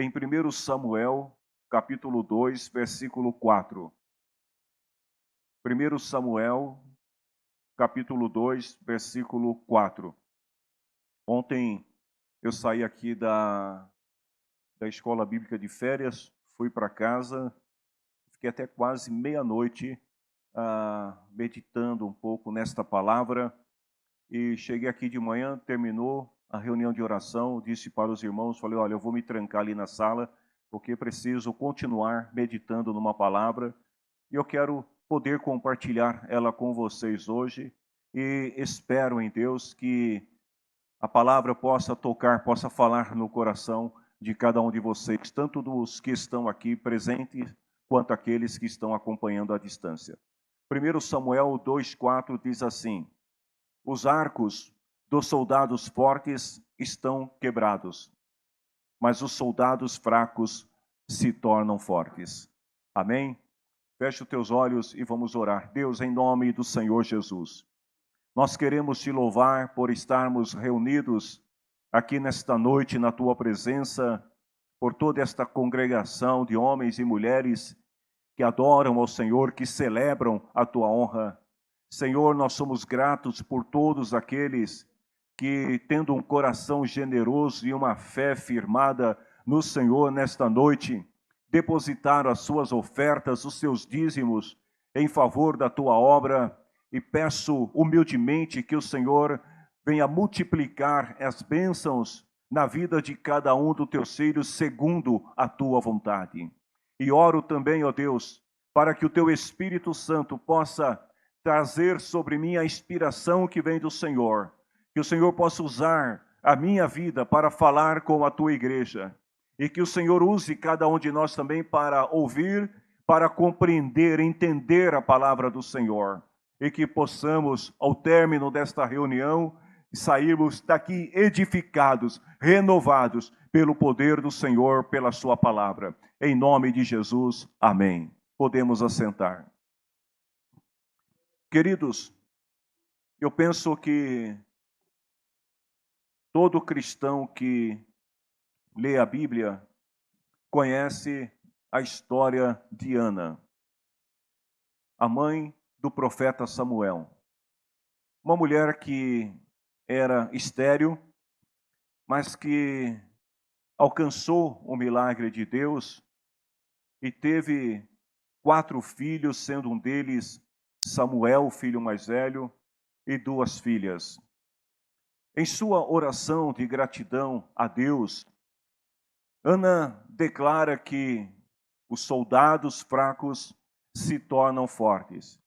em 1 Samuel, capítulo 2, versículo 4. 1 Samuel, capítulo 2, versículo 4. Ontem eu saí aqui da escola bíblica de férias, fui para casa, fiquei até quase meia-noite meditando um pouco nesta palavra e cheguei aqui de manhã, terminou a reunião de oração, disse para os irmãos, falei, olha, eu vou me trancar ali na sala, porque preciso continuar meditando numa palavra e eu quero poder compartilhar ela com vocês hoje e espero em Deus que a palavra possa tocar, possa falar no coração de cada um de vocês, tanto dos que estão aqui presentes, quanto aqueles que estão acompanhando à distância. 1 Samuel 2,4 diz assim, os arcos dos soldados fortes estão quebrados, mas os soldados fracos se tornam fortes. Amém? Feche os teus olhos e vamos orar. Deus, em nome do Senhor Jesus, nós queremos te louvar por estarmos reunidos aqui nesta noite na tua presença, por toda esta congregação de homens e mulheres que adoram ao Senhor, que celebram a tua honra. Senhor, nós somos gratos por todos aqueles que, tendo um coração generoso e uma fé firmada no Senhor nesta noite, depositaram as suas ofertas, os seus dízimos em favor da tua obra, e peço humildemente que o Senhor venha multiplicar as bênçãos na vida de cada um dos teus filhos segundo a tua vontade. E oro também, ó Deus, para que o teu Espírito Santo possa trazer sobre mim a inspiração que vem do Senhor, que o Senhor possa usar a minha vida para falar com a tua igreja, e que o Senhor use cada um de nós também para ouvir, para compreender, entender a palavra do Senhor, e que possamos, ao término desta reunião, sairmos daqui edificados, renovados pelo poder do Senhor, pela sua palavra. Em nome de Jesus, amém. Podemos assentar. Queridos, eu penso que todo cristão que lê a Bíblia conhece a história de Ana, a mãe do profeta Samuel. Uma mulher que era estéril, mas que alcançou o milagre de Deus e teve 4 filhos, sendo um deles Samuel, o filho mais velho, e 2 filhas. Em sua oração de gratidão a Deus, Ana declara que os soldados fracos se tornam fortes.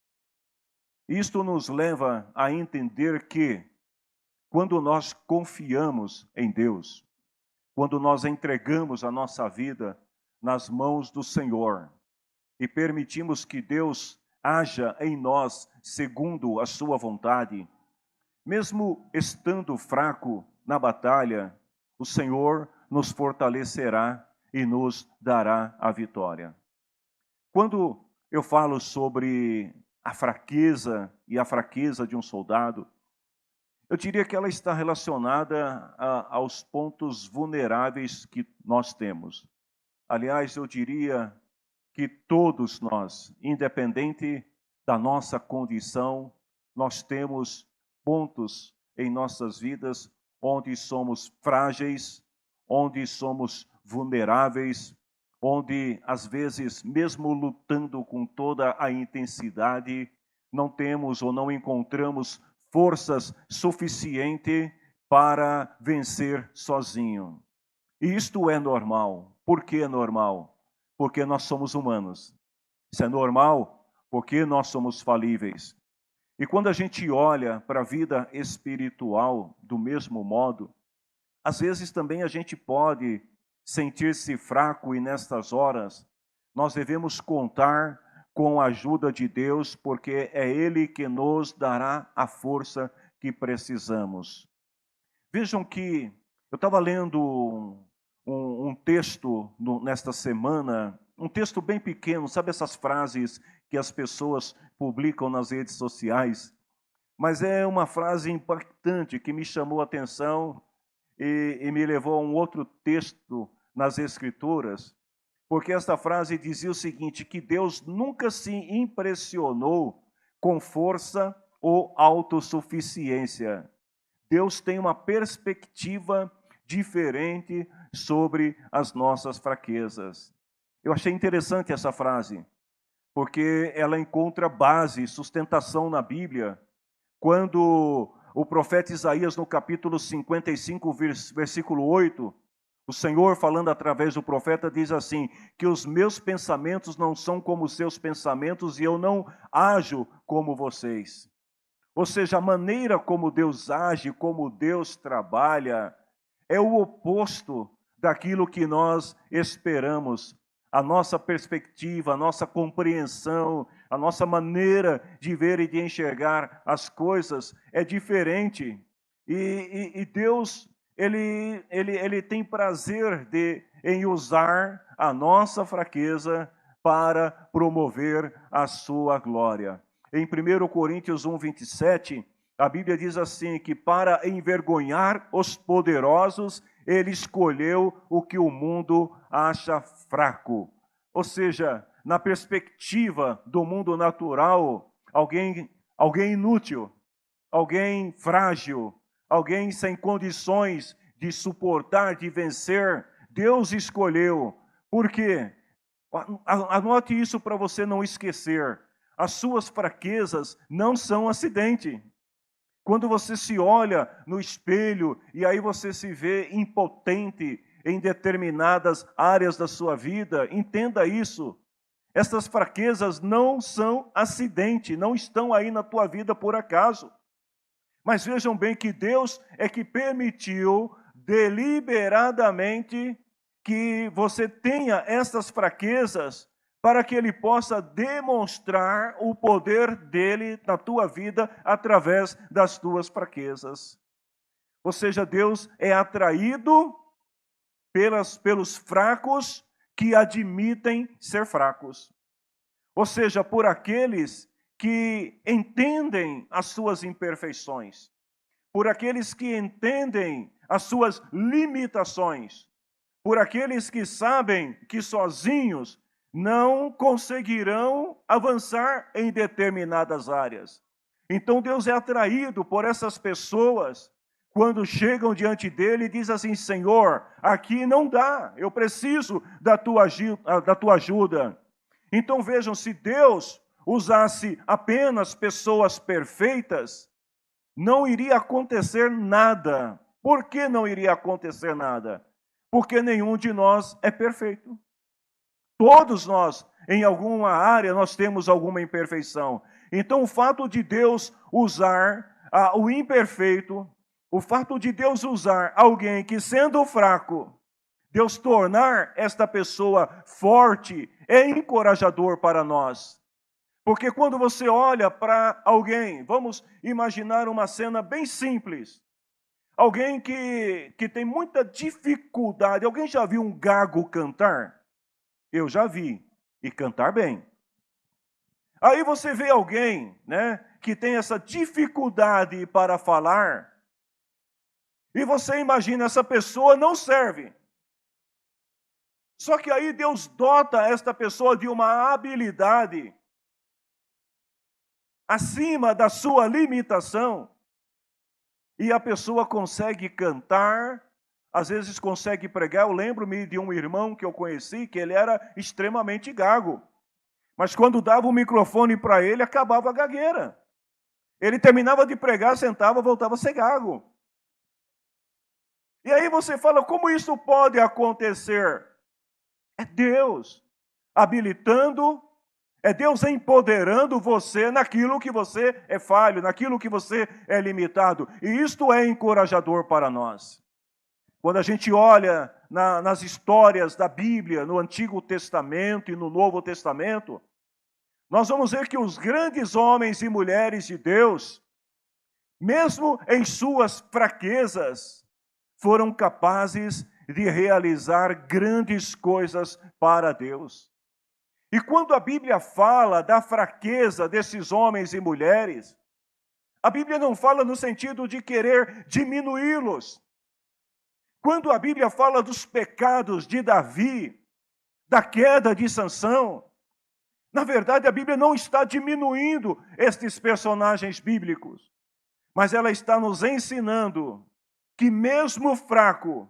Isto nos leva a entender que, quando nós confiamos em Deus, quando nós entregamos a nossa vida nas mãos do Senhor e permitimos que Deus haja em nós segundo a sua vontade, mesmo estando fraco na batalha, o Senhor nos fortalecerá e nos dará a vitória. Quando eu falo sobre a fraqueza e a fraqueza de um soldado, eu diria que ela está relacionada aos pontos vulneráveis que nós temos. Aliás, eu diria que todos nós, independente da nossa condição, nós temos pontos em nossas vidas onde somos frágeis, onde somos vulneráveis, onde às vezes, mesmo lutando com toda a intensidade, não temos ou não encontramos forças suficientes para vencer sozinho. E isto é normal. Por que é normal? Porque nós somos humanos. Isso é normal porque nós somos falíveis. E quando a gente olha para a vida espiritual do mesmo modo, às vezes também a gente pode sentir-se fraco e nestas horas nós devemos contar com a ajuda de Deus, porque é Ele que nos dará a força que precisamos. Vejam que eu estava lendo um texto nesta semana, um texto bem pequeno, sabe essas frases que as pessoas publicam nas redes sociais? Mas é uma frase impactante que me chamou a atenção e me levou a um outro texto nas Escrituras, porque esta frase dizia o seguinte, que Deus nunca se impressionou com força ou autossuficiência. Deus tem uma perspectiva diferente sobre as nossas fraquezas. Eu achei interessante essa frase, porque ela encontra base, sustentação na Bíblia, quando o profeta Isaías, no capítulo 55, versículo 8, o Senhor, falando através do profeta, diz assim, que os meus pensamentos não são como os seus pensamentos e eu não ajo como vocês. Ou seja, a maneira como Deus age, como Deus trabalha, é o oposto daquilo que nós esperamos. A nossa perspectiva, a nossa compreensão, a nossa maneira de ver e de enxergar as coisas é diferente. E Deus, ele tem prazer em usar a nossa fraqueza para promover a sua glória. Em 1 Coríntios 1, 27, a Bíblia diz assim, que para envergonhar os poderosos, ele escolheu o que o mundo acha fraco. Ou seja, na perspectiva do mundo natural, alguém inútil, alguém frágil, alguém sem condições de suportar, de vencer, Deus escolheu. Por quê? Anote isso para você não esquecer. As suas fraquezas não são acidente. Quando você se olha no espelho e aí você se vê impotente em determinadas áreas da sua vida, entenda isso. Essas fraquezas não são acidente, não estão aí na tua vida por acaso. Mas vejam bem que Deus é que permitiu deliberadamente que você tenha essas fraquezas para que Ele possa demonstrar o poder dEle na tua vida através das tuas fraquezas. Ou seja, Deus é atraído pelos fracos que admitem ser fracos. Ou seja, por aqueles que entendem as suas imperfeições, por aqueles que entendem as suas limitações, por aqueles que sabem que sozinhos não conseguirão avançar em determinadas áreas. Então Deus é atraído por essas pessoas quando chegam diante dele e diz assim, Senhor, aqui não dá, eu preciso da tua ajuda. Então vejam, se Deus usasse apenas pessoas perfeitas, não iria acontecer nada. Por que não iria acontecer nada? Porque nenhum de nós é perfeito. Todos nós, em alguma área, nós temos alguma imperfeição. Então, o fato de Deus usar o imperfeito, o fato de Deus usar alguém que, sendo fraco, Deus tornar esta pessoa forte, é encorajador para nós. Porque quando você olha para alguém, vamos imaginar uma cena bem simples. Alguém que tem muita dificuldade. Alguém já viu um gago cantar? Eu já vi. E cantar bem. Aí você vê alguém, né, que tem essa dificuldade para falar. E você imagina, essa pessoa não serve. Só que aí Deus dota esta pessoa de uma habilidade acima da sua limitação. E a pessoa consegue cantar, às vezes consegue pregar. Eu lembro-me de um irmão que eu conheci, que ele era extremamente gago. Mas quando dava o microfone para ele, acabava a gagueira. Ele terminava de pregar, sentava, voltava a ser gago. E aí você fala, como isso pode acontecer? É Deus habilitando, é Deus empoderando você naquilo que você é falho, naquilo que você é limitado. E isto é encorajador para nós. Quando a gente olha nas histórias da Bíblia, no Antigo Testamento e no Novo Testamento, nós vamos ver que os grandes homens e mulheres de Deus, mesmo em suas fraquezas, foram capazes de realizar grandes coisas para Deus. E quando a Bíblia fala da fraqueza desses homens e mulheres, a Bíblia não fala no sentido de querer diminuí-los. Quando a Bíblia fala dos pecados de Davi, da queda de Sansão, na verdade a Bíblia não está diminuindo estes personagens bíblicos, mas ela está nos ensinando que mesmo fraco,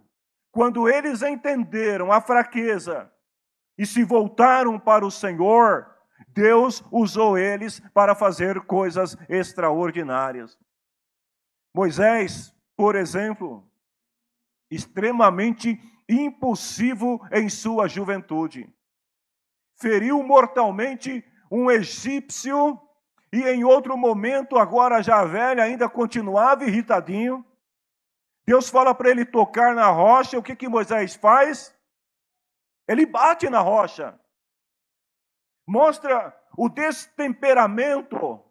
quando eles entenderam a fraqueza e se voltaram para o Senhor, Deus usou eles para fazer coisas extraordinárias. Moisés, por exemplo, extremamente impulsivo em sua juventude, feriu mortalmente um egípcio e em outro momento, agora já velho, ainda continuava irritadinho. Deus fala para ele tocar na rocha, o que Moisés faz? Ele bate na rocha. Mostra o destemperamento,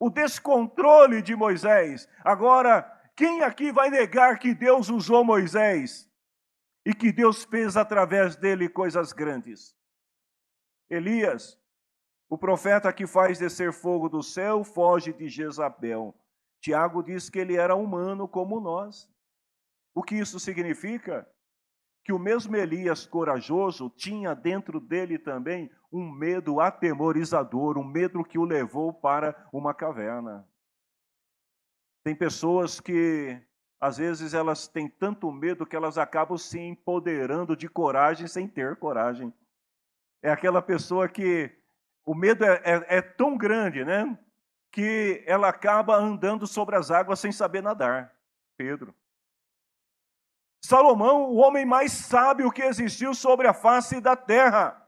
o descontrole de Moisés. Agora, quem aqui vai negar que Deus usou Moisés e que Deus fez através dele coisas grandes? Elias, o profeta que faz descer fogo do céu, foge de Jezabel. Tiago diz que ele era humano como nós. O que isso significa? Que o mesmo Elias corajoso tinha dentro dele também um medo atemorizador, um medo que o levou para uma caverna. Tem pessoas que, às vezes, elas têm tanto medo que elas acabam se empoderando de coragem sem ter coragem. É aquela pessoa que o medo é tão grande, né? Que ela acaba andando sobre as águas sem saber nadar. Pedro. Salomão, o homem mais sábio que existiu sobre a face da terra.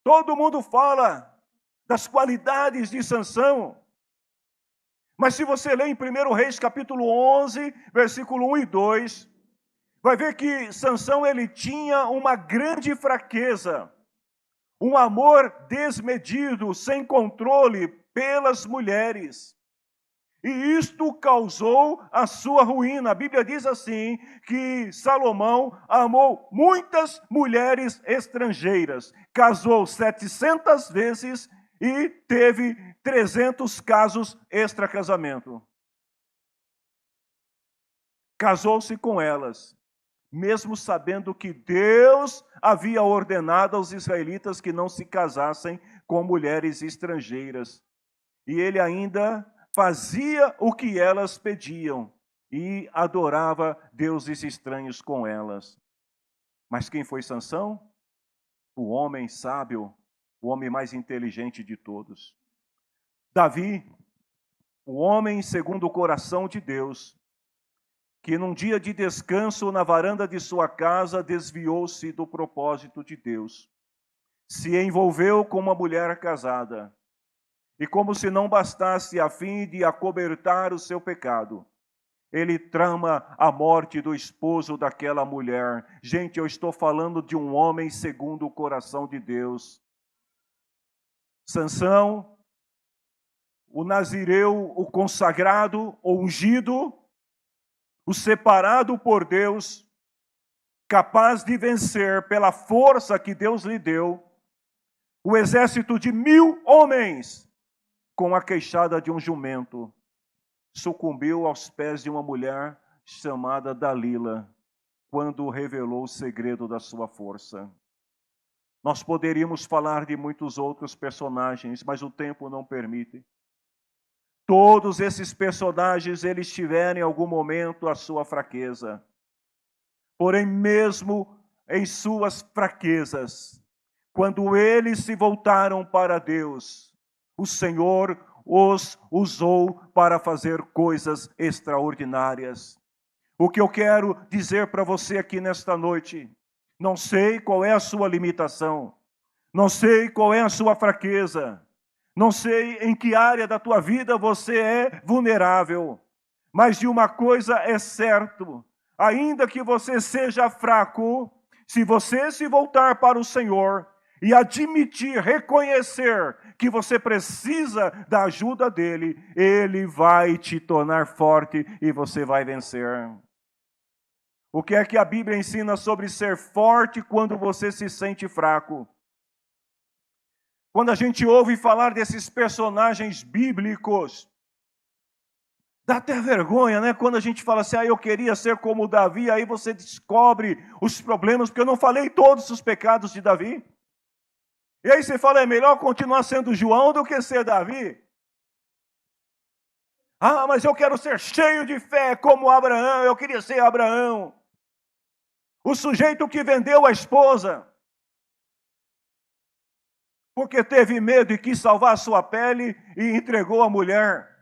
Todo mundo fala das qualidades de Sansão. Mas se você ler em 1 Reis capítulo 11, versículo 1 e 2, vai ver que Sansão ele tinha uma grande fraqueza, um amor desmedido, sem controle pelas mulheres. E isto causou a sua ruína. A Bíblia diz assim, que Salomão amou muitas mulheres estrangeiras, casou 700 vezes e teve 300 casos extra-casamento. Casou-se com elas, mesmo sabendo que Deus havia ordenado aos israelitas que não se casassem com mulheres estrangeiras. E ele ainda fazia o que elas pediam e adorava deuses estranhos com elas. Mas quem foi Sansão? O homem sábio, o homem mais inteligente de todos. Davi, o homem segundo o coração de Deus, que num dia de descanso na varanda de sua casa desviou-se do propósito de Deus. Se envolveu com uma mulher casada. E como se não bastasse, a fim de acobertar o seu pecado, ele trama a morte do esposo daquela mulher. Gente, eu estou falando de um homem segundo o coração de Deus. Sansão, o nazireu, o consagrado, o ungido, o separado por Deus, capaz de vencer pela força que Deus lhe deu, o exército de 1000 homens, com a queixada de um jumento, sucumbiu aos pés de uma mulher chamada Dalila, quando revelou o segredo da sua força. Nós poderíamos falar de muitos outros personagens, mas o tempo não permite. Todos esses personagens, eles tiveram em algum momento a sua fraqueza. Porém, mesmo em suas fraquezas, quando eles se voltaram para Deus, o Senhor os usou para fazer coisas extraordinárias. O que eu quero dizer para você aqui nesta noite, não sei qual é a sua limitação, não sei qual é a sua fraqueza, não sei em que área da tua vida você é vulnerável, mas de uma coisa é certo, ainda que você seja fraco, se você se voltar para o Senhor e admitir, reconhecer que você precisa da ajuda dele, ele vai te tornar forte e você vai vencer. O que é que a Bíblia ensina sobre ser forte quando você se sente fraco? Quando a gente ouve falar desses personagens bíblicos, Dá até vergonha, né? Quando a gente fala assim, eu queria ser como Davi, aí você descobre os problemas, porque eu não falei todos os pecados de Davi. E aí você fala, é melhor continuar sendo João do que ser Davi. Mas eu quero ser cheio de fé como Abraão, eu queria ser Abraão. O sujeito que vendeu a esposa, porque teve medo e quis salvar a sua pele e entregou a mulher.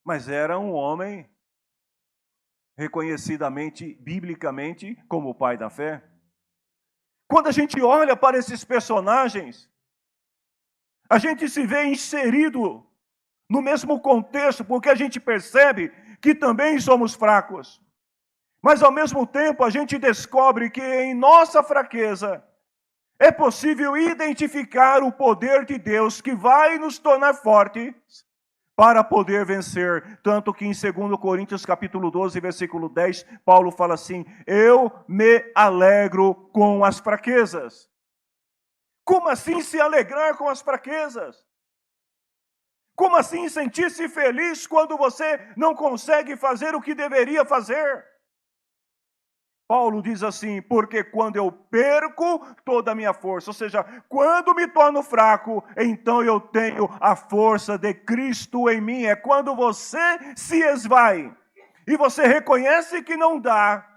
Mas era um homem reconhecidamente, biblicamente, como o pai da fé. Quando a gente olha para esses personagens, a gente se vê inserido no mesmo contexto, porque a gente percebe que também somos fracos. Mas ao mesmo tempo a gente descobre que em nossa fraqueza é possível identificar o poder de Deus que vai nos tornar fortes para poder vencer. Tanto que em 2 Coríntios capítulo 12, versículo 10, Paulo fala assim, eu me alegro com as fraquezas. Como assim se alegrar com as fraquezas? Como assim sentir-se feliz quando você não consegue fazer o que deveria fazer? Paulo diz assim, porque quando eu perco toda a minha força, ou seja, quando me torno fraco, então eu tenho a força de Cristo em mim. É quando você se esvai e você reconhece que não dá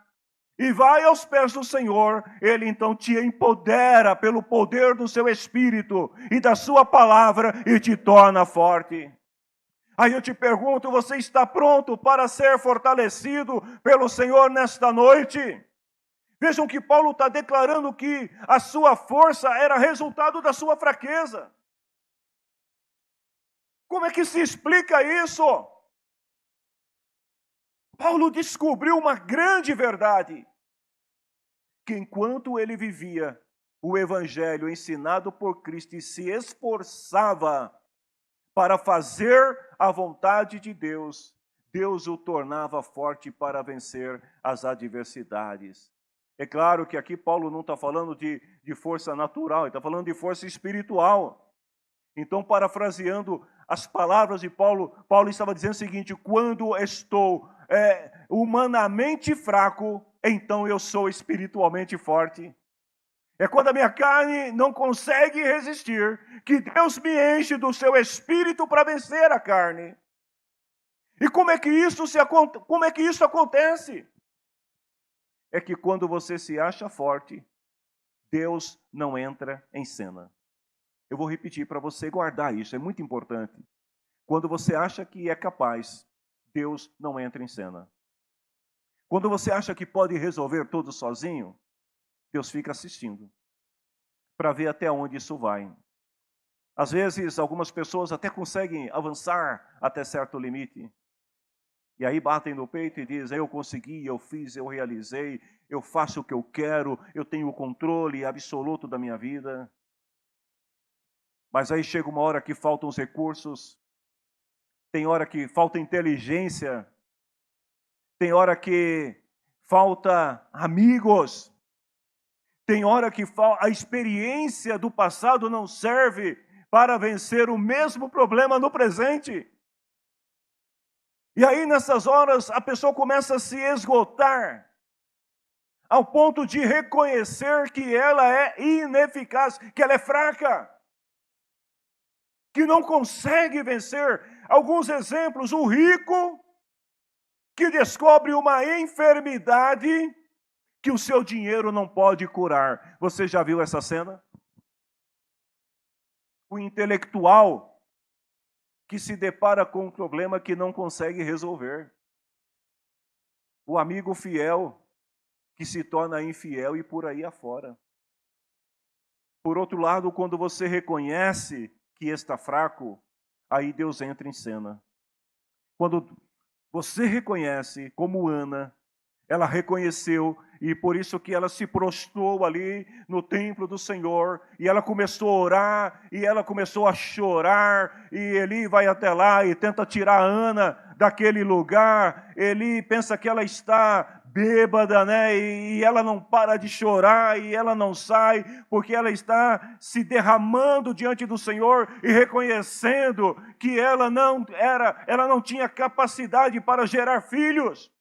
e vai aos pés do Senhor, Ele então te empodera pelo poder do seu Espírito e da sua palavra e te torna forte. Aí eu te pergunto, você está pronto para ser fortalecido pelo Senhor nesta noite? Vejam que Paulo está declarando que a sua força era resultado da sua fraqueza. Como é que se explica isso? Paulo descobriu uma grande verdade, que enquanto ele vivia o evangelho ensinado por Cristo e se esforçava para fazer a vontade de Deus, Deus o tornava forte para vencer as adversidades. É claro que aqui Paulo não está falando de força natural, ele está falando de força espiritual. Então, parafraseando as palavras de Paulo, Paulo estava dizendo o seguinte, quando estou humanamente fraco, então eu sou espiritualmente forte. É quando a minha carne não consegue resistir, que Deus me enche do seu espírito para vencer a carne. E como é que isso acontece? É que quando você se acha forte, Deus não entra em cena. Eu vou repetir para você guardar isso, é muito importante. Quando você acha que é capaz, Deus não entra em cena. Quando você acha que pode resolver tudo sozinho, Deus fica assistindo, para ver até onde isso vai. Às vezes, algumas pessoas até conseguem avançar até certo limite. E aí batem no peito e dizem, eu consegui, eu fiz, eu realizei, eu faço o que eu quero, eu tenho o controle absoluto da minha vida. Mas aí chega uma hora que faltam os recursos, tem hora que falta inteligência, tem hora que falta amigos, tem hora que a experiência do passado não serve para vencer o mesmo problema no presente. E aí nessas horas a pessoa começa a se esgotar, ao ponto de reconhecer que ela é ineficaz, que ela é fraca, que não consegue vencer. Alguns exemplos, o rico que descobre uma enfermidade que o seu dinheiro não pode curar. Você já viu essa cena? O intelectual que se depara com um problema que não consegue resolver. O amigo fiel que se torna infiel e por aí afora. Por outro lado, quando você reconhece que está fraco, aí Deus entra em cena. Quando você reconhece, como Ana, ela reconheceu, e por isso que ela se prostrou ali no templo do Senhor, e ela começou a orar, e ela começou a chorar, e Eli vai até lá e tenta tirar a Ana daquele lugar. Eli pensa que ela está bêbada, né? E ela não para de chorar e ela não sai, porque ela está se derramando diante do Senhor e reconhecendo que ela não tinha capacidade para gerar filhos,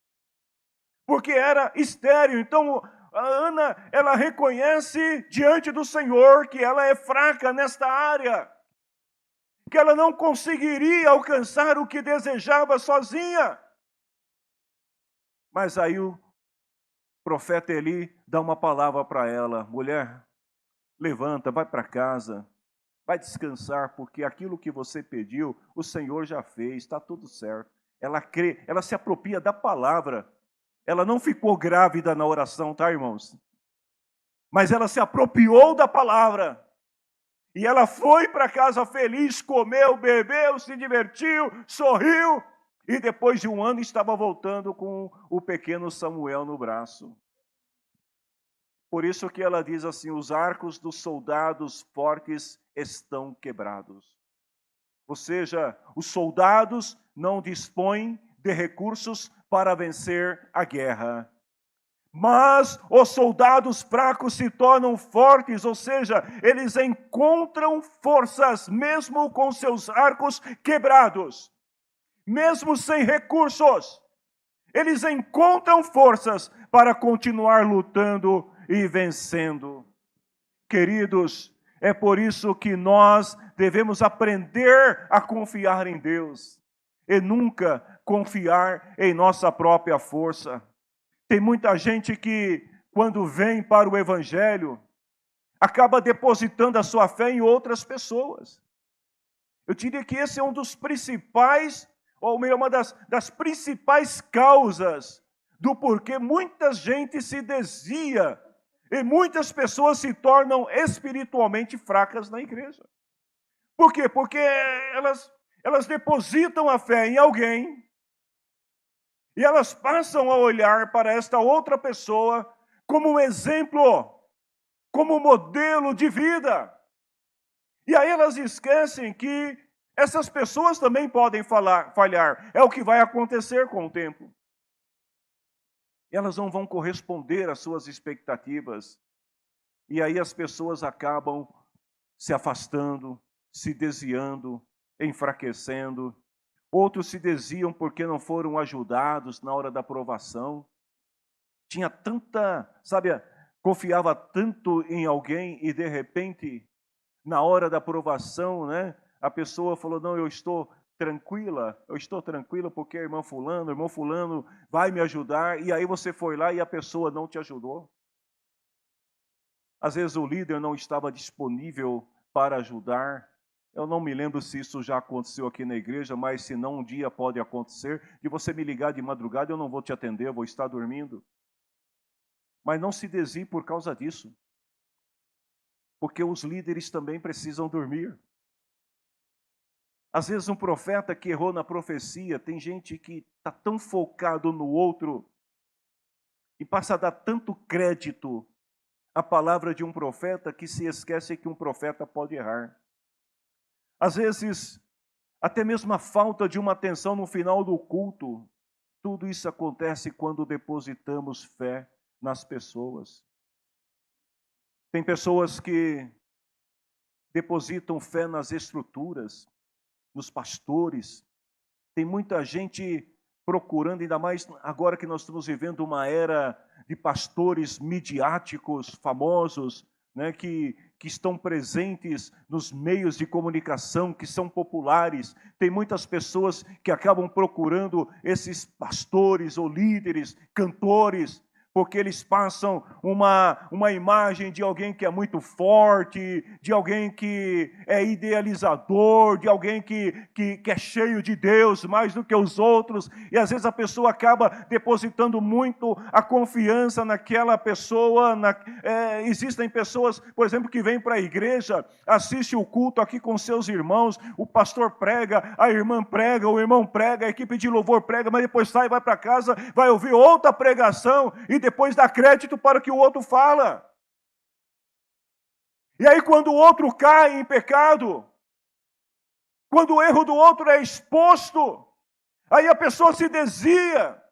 porque era estéril. Então, a Ana, ela reconhece diante do Senhor que ela é fraca nesta área, que ela não conseguiria alcançar o que desejava sozinha. Mas aí o profeta Eli dá uma palavra para ela: mulher, levanta, vai para casa, vai descansar, porque aquilo que você pediu, o Senhor já fez, está tudo certo. Ela crê, ela se apropria da palavra. Ela não ficou grávida na oração, tá, irmãos? Mas ela se apropriou da palavra. E ela foi para casa feliz, comeu, bebeu, se divertiu, sorriu. E depois de um ano estava voltando com o pequeno Samuel no braço. Por isso que ela diz assim: os arcos dos soldados fortes estão quebrados. Ou seja, os soldados não dispõem de recursos para vencer a guerra. Mas os soldados fracos se tornam fortes, ou seja, eles encontram forças mesmo com seus arcos quebrados, mesmo sem recursos. Eles encontram forças para continuar lutando e vencendo. Queridos, é por isso que nós devemos aprender a confiar em Deus e nunca confiar em nossa própria força. Tem muita gente que, quando vem para o Evangelho, acaba depositando a sua fé em outras pessoas. Eu diria que esse é um dos principais, ou melhor, uma das principais causas do porquê muita gente se desvia e muitas pessoas se tornam espiritualmente fracas na igreja. Por quê? Porque elas depositam a fé em alguém e elas passam a olhar para esta outra pessoa como um exemplo, como um modelo de vida. E aí elas esquecem que essas pessoas também podem falhar. É o que vai acontecer com o tempo. Elas não vão corresponder às suas expectativas. E aí as pessoas acabam se afastando, se desviando, enfraquecendo. Outros se desviam porque não foram ajudados na hora da provação. Tinha tanta, confiava tanto em alguém e de repente, na hora da provação, né, a pessoa falou: não, eu estou tranquila porque irmão fulano vai me ajudar, e aí você foi lá e a pessoa não te ajudou. Às vezes o líder não estava disponível para ajudar. Eu não me lembro se isso já aconteceu aqui na igreja, mas se não, um dia pode acontecer, de você me ligar de madrugada, eu não vou te atender, eu vou estar dormindo. Mas não se desvie por causa disso, porque os líderes também precisam dormir. Às vezes um profeta que errou na profecia, tem gente que está tão focado no outro e passa a dar tanto crédito à palavra de um profeta que se esquece que um profeta pode errar. Às vezes, até mesmo a falta de uma atenção no final do culto, tudo isso acontece quando depositamos fé nas pessoas. Tem pessoas que depositam fé nas estruturas, nos pastores. Tem muita gente procurando, ainda mais agora que nós estamos vivendo uma era de pastores midiáticos, famosos, né, que estão presentes nos meios de comunicação, que são populares. Tem muitas pessoas que acabam procurando esses pastores ou líderes, cantores, porque eles passam uma imagem de alguém que é muito forte, de alguém que é idealizador, de alguém que é cheio de Deus mais do que os outros, e às vezes a pessoa acaba depositando muito a confiança naquela pessoa. Existem pessoas, por exemplo, que vêm para a igreja, assistem o culto aqui com seus irmãos, o pastor prega, a irmã prega, o irmão prega, a equipe de louvor prega, mas depois sai, vai para casa, vai ouvir outra pregação, e depois dá crédito para o que o outro fala. E aí quando o outro cai em pecado, quando o erro do outro é exposto, aí a pessoa se desvia.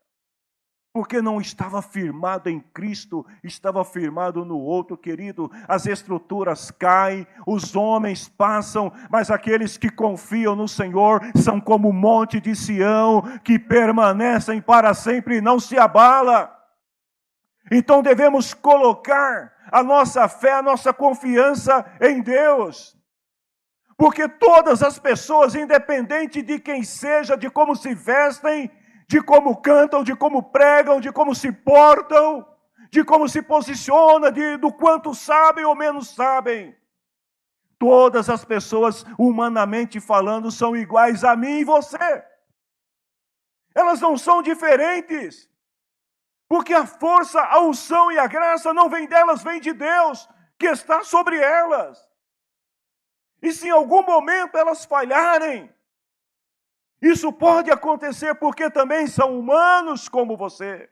Porque não estava firmado em Cristo, estava firmado no outro, querido. As estruturas caem, os homens passam, mas aqueles que confiam no Senhor são como o monte de Sião, que permanecem para sempre e não se abala. Então devemos colocar a nossa fé, a nossa confiança em Deus. Porque todas as pessoas, independente de quem seja, de como se vestem, de como cantam, de como pregam, de como se portam, de como se posiciona, do quanto sabem ou menos sabem. Todas as pessoas, humanamente falando, são iguais a mim e você. Elas não são diferentes. Porque a força, a unção e a graça não vem delas, vem de Deus, que está sobre elas. E se em algum momento elas falharem, isso pode acontecer porque também são humanos como você.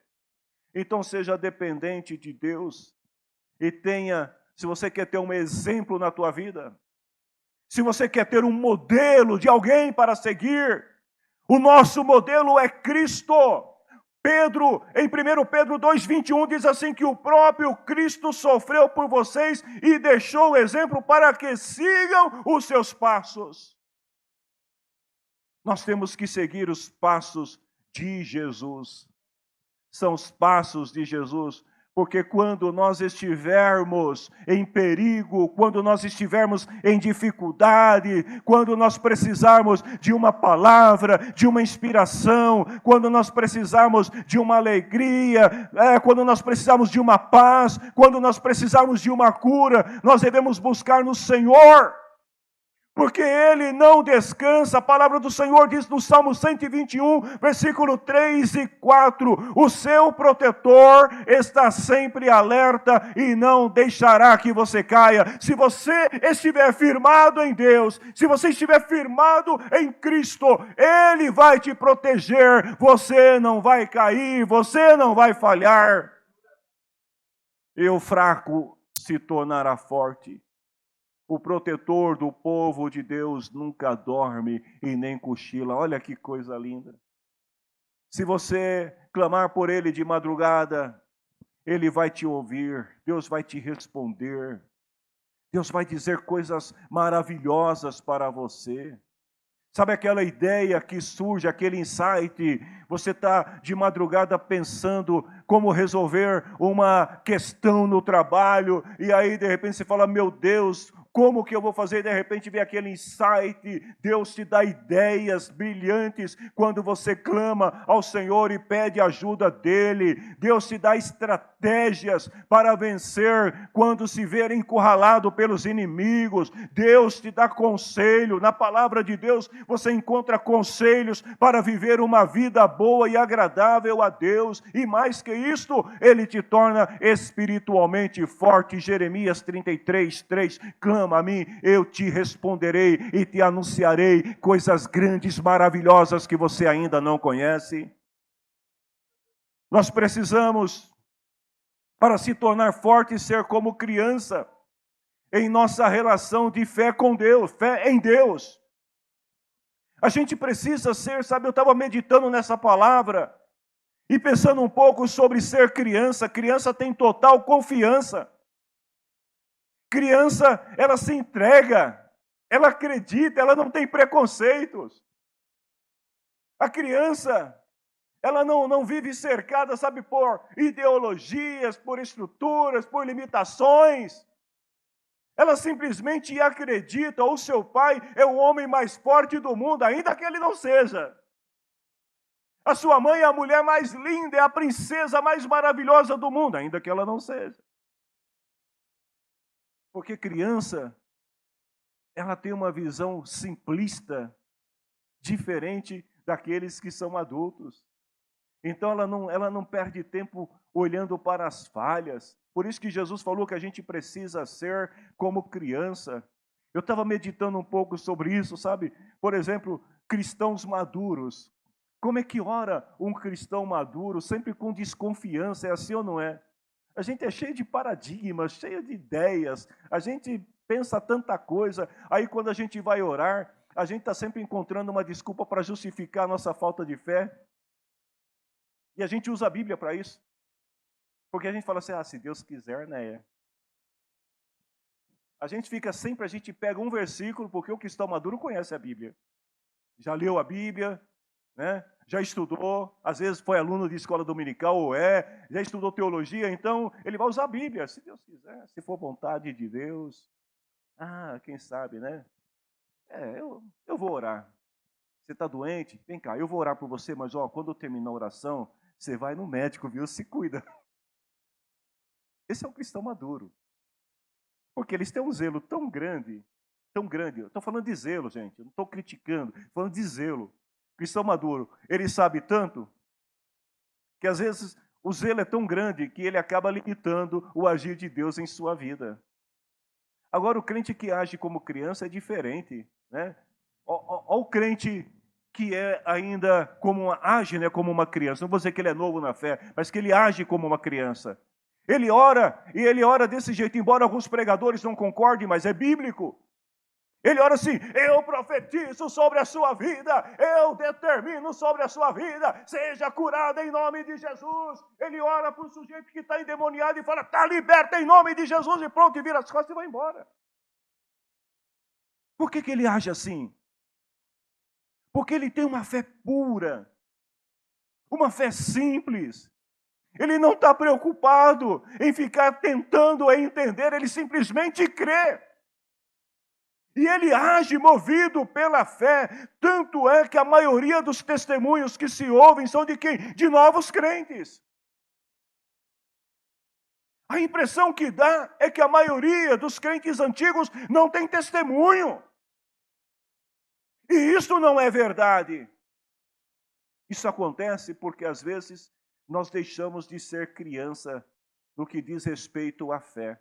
Então seja dependente de Deus e tenha, se você quer ter um exemplo na tua vida, se você quer ter um modelo de alguém para seguir, o nosso modelo é Cristo. Pedro, em 1 Pedro 2,21, diz assim que o próprio Cristo sofreu por vocês e deixou o exemplo para que sigam os seus passos. Nós temos que seguir os passos de Jesus. São os passos de Jesus, porque quando nós estivermos em perigo, quando nós estivermos em dificuldade, quando nós precisarmos de uma palavra, de uma inspiração, quando nós precisarmos de uma alegria, quando nós precisarmos de uma paz, quando nós precisarmos de uma cura, nós devemos buscar no Senhor. Porque Ele não descansa. A palavra do Senhor diz no Salmo 121, versículo 3 e 4, o seu protetor está sempre alerta e não deixará que você caia. Se você estiver firmado em Deus, se você estiver firmado em Cristo, Ele vai te proteger, você não vai cair, você não vai falhar. E o fraco se tornará forte. O protetor do povo de Deus nunca dorme e nem cochila. Olha que coisa linda. Se você clamar por Ele de madrugada, Ele vai te ouvir, Deus vai te responder. Deus vai dizer coisas maravilhosas para você. Sabe aquela ideia que surge, aquele insight, você está de madrugada pensando como resolver uma questão no trabalho, e aí de repente você fala, meu Deus, como que eu vou fazer? E de repente vem aquele insight, Deus te dá ideias brilhantes quando você clama ao Senhor e pede ajuda dEle. Deus te dá estratégias para vencer quando se ver encurralado pelos inimigos. Deus te dá conselho, na palavra de Deus você encontra conselhos para viver uma vida boa e agradável a Deus, e mais que isto, Ele te torna espiritualmente forte. Jeremias 33:3, clama a mim, eu te responderei e te anunciarei coisas grandes, maravilhosas que você ainda não conhece. Nós precisamos, para se tornar forte, ser como criança em nossa relação de fé com Deus, fé em Deus. A gente precisa ser, sabe, eu estava meditando nessa palavra e pensando um pouco sobre ser criança. Criança tem total confiança. Criança, ela se entrega, ela acredita, ela não tem preconceitos. A criança, ela não vive cercada, sabe, por ideologias, por estruturas, por limitações. Ela simplesmente acredita, ou seu pai é o homem mais forte do mundo, ainda que ele não seja. A sua mãe é a mulher mais linda, é a princesa mais maravilhosa do mundo, ainda que ela não seja. Porque criança, ela tem uma visão simplista, diferente daqueles que são adultos. Então ela não perde tempo olhando para as falhas. Por isso que Jesus falou que a gente precisa ser como criança. Eu estava meditando um pouco sobre isso, sabe? Por exemplo, cristãos maduros. Como é que ora um cristão maduro, sempre com desconfiança, é assim ou não é? A gente é cheio de paradigmas, cheio de ideias, a gente pensa tanta coisa, aí quando a gente vai orar, a gente está sempre encontrando uma desculpa para justificar a nossa falta de fé. E a gente usa a Bíblia para isso. Porque a gente fala assim, se Deus quiser, né? A gente pega um versículo, porque o cristão maduro conhece a Bíblia. Já leu a Bíblia, né? Já estudou, às vezes foi aluno de escola dominical já estudou teologia, então ele vai usar a Bíblia, se Deus quiser, se for vontade de Deus. Quem sabe, né? Eu vou orar. Você está doente? Vem cá, eu vou orar por você, mas quando eu terminar a oração, você vai no médico, viu? Se cuida. Esse é um cristão maduro. Porque eles têm um zelo tão grande, tão grande. Eu estou falando de zelo, gente. Eu não estou criticando, estou falando de zelo. O cristão maduro, ele sabe tanto que às vezes o zelo é tão grande que ele acaba limitando o agir de Deus em sua vida. Agora, o crente que age como criança é diferente, né? Olha o crente que ainda age, né, como uma criança. Não vou dizer que ele é novo na fé, mas que ele age como uma criança. Ele ora desse jeito, embora alguns pregadores não concordem, mas é bíblico. Ele ora assim, eu profetizo sobre a sua vida, eu determino sobre a sua vida, seja curada em nome de Jesus. Ele ora para o sujeito que está endemoniado e fala, está liberta em nome de Jesus, e pronto, e vira as costas e vai embora. Por que ele age assim? Porque ele tem uma fé pura, uma fé simples. Ele não está preocupado em ficar tentando entender, ele simplesmente crê. E ele age movido pela fé, tanto é que a maioria dos testemunhos que se ouvem são de quem? De novos crentes. A impressão que dá é que a maioria dos crentes antigos não tem testemunho. E isso não é verdade. Isso acontece porque às vezes nós deixamos de ser criança no que diz respeito à fé.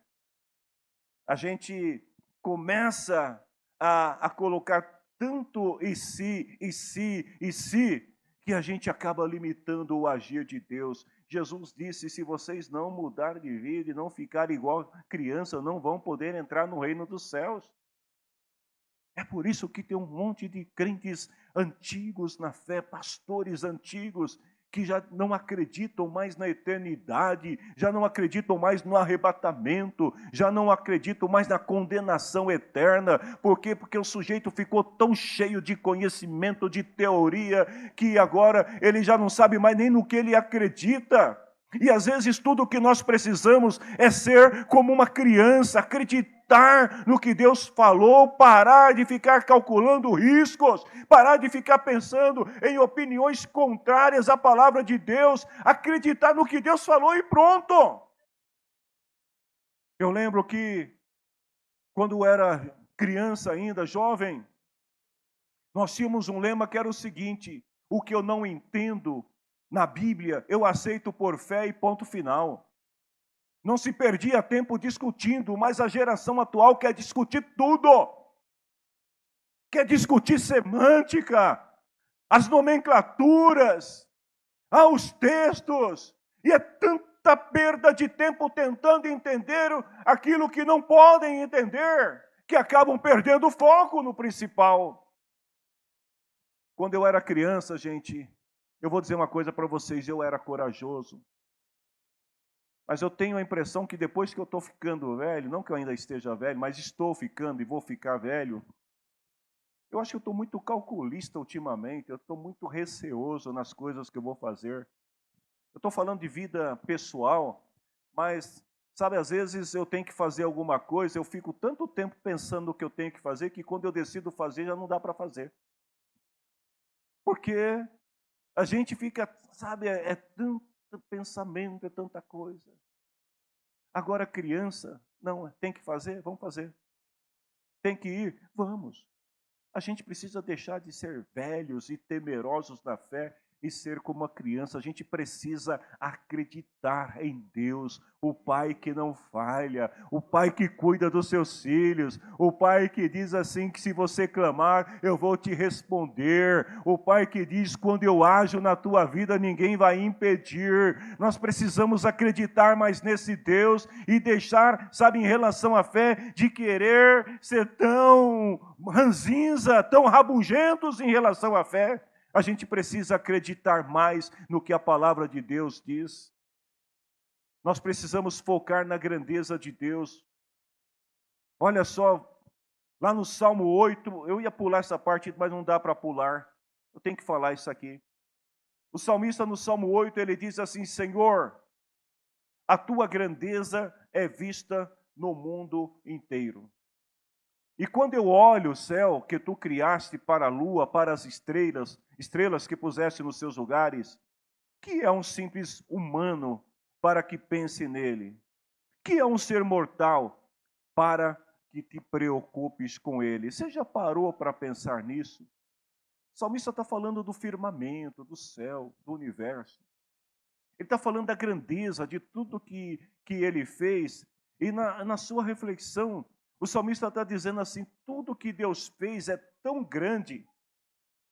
A gente começa a colocar tanto e se, que a gente acaba limitando o agir de Deus. Jesus disse, se vocês não mudarem de vida e não ficarem igual criança, não vão poder entrar no reino dos céus. É por isso que tem um monte de crentes antigos na fé, pastores antigos, que já não acreditam mais na eternidade, já não acreditam mais no arrebatamento, já não acreditam mais na condenação eterna. Por quê? Porque o sujeito ficou tão cheio de conhecimento, de teoria, que agora ele já não sabe mais nem no que ele acredita. E às vezes tudo o que nós precisamos é ser como uma criança, acreditar no que Deus falou, parar de ficar calculando riscos, parar de ficar pensando em opiniões contrárias à palavra de Deus, acreditar no que Deus falou e pronto. Eu lembro que quando eu era criança ainda, jovem, nós tínhamos um lema que era o seguinte: o que eu não entendo na Bíblia, eu aceito por fé e ponto final. Não se perdia tempo discutindo, mas a geração atual quer discutir tudo. Quer discutir semântica, as nomenclaturas, os textos. E é tanta perda de tempo tentando entender aquilo que não podem entender, que acabam perdendo o foco no principal. Quando eu era criança, gente, eu vou dizer uma coisa para vocês, eu era corajoso. Mas eu tenho a impressão que depois que eu estou ficando velho, não que eu ainda esteja velho, mas estou ficando e vou ficar velho, eu acho que eu estou muito calculista ultimamente, eu estou muito receoso nas coisas que eu vou fazer. Eu estou falando de vida pessoal, mas, sabe, às vezes eu tenho que fazer alguma coisa, eu fico tanto tempo pensando no que eu tenho que fazer, que quando eu decido fazer, já não dá para fazer. Porque a gente fica, sabe, é tanto pensamento, é tanta coisa. Agora criança, não, tem que fazer, vamos fazer. Tem que ir, vamos. A gente precisa deixar de ser velhos e temerosos na fé e ser como a criança. A gente precisa acreditar em Deus, o Pai que não falha, o Pai que cuida dos seus filhos, o Pai que diz assim que se você clamar, eu vou te responder, o Pai que diz quando eu ajo na tua vida, ninguém vai impedir. Nós precisamos acreditar mais nesse Deus e deixar, sabe, em relação à fé, de querer ser tão ranzinza, tão rabugentos em relação à fé. A gente precisa acreditar mais no que a palavra de Deus diz. Nós precisamos focar na grandeza de Deus. Olha só, lá no Salmo 8, eu ia pular essa parte, mas não dá para pular. Eu tenho que falar isso aqui. O salmista no Salmo 8, ele diz assim: Senhor, a tua grandeza é vista no mundo inteiro. E quando eu olho o céu que tu criaste para a lua, para as estrelas que puseste nos seus lugares, que é um simples humano para que pense nele? Que é um ser mortal para que te preocupes com ele? Você já parou para pensar nisso? O salmista está falando do firmamento, do céu, do universo. Ele está falando da grandeza de tudo que ele fez. E na sua reflexão, o salmista está dizendo assim: tudo que Deus fez é tão grande,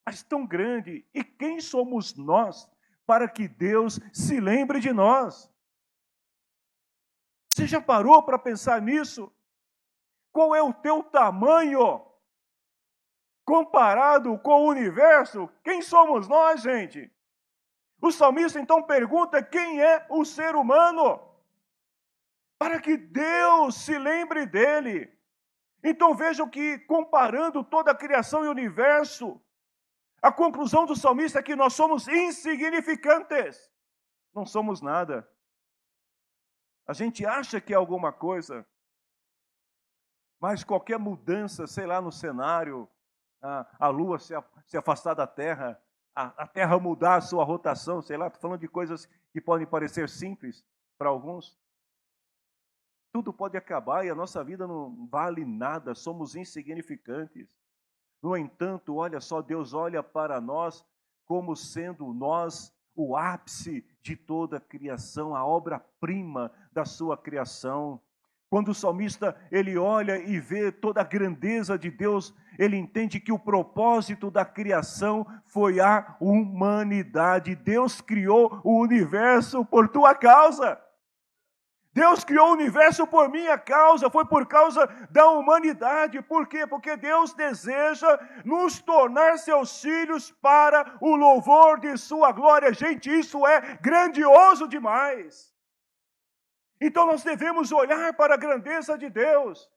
mas tão grande. E quem somos nós para que Deus se lembre de nós? Você já parou para pensar nisso? Qual é o teu tamanho comparado com o universo? Quem somos nós, gente? O salmista então pergunta: quem é o ser humano? Para que Deus se lembre dele. Então vejam que, comparando toda a criação e o universo, a conclusão do salmista é que nós somos insignificantes. Não somos nada. A gente acha que é alguma coisa, mas qualquer mudança, sei lá, no cenário, a Lua se afastar da Terra, a Terra mudar a sua rotação, sei lá, estou falando de coisas que podem parecer simples para alguns. Tudo pode acabar e a nossa vida não vale nada, somos insignificantes. No entanto, olha só, Deus olha para nós como sendo nós o ápice de toda a criação, a obra-prima da sua criação. Quando o salmista ele olha e vê toda a grandeza de Deus, ele entende que o propósito da criação foi a humanidade. Deus criou o universo por tua causa. Deus criou o universo por minha causa, foi por causa da humanidade. Por quê? Porque Deus deseja nos tornar seus filhos para o louvor de sua glória. Gente, isso é grandioso demais. Então nós devemos olhar para a grandeza de Deus.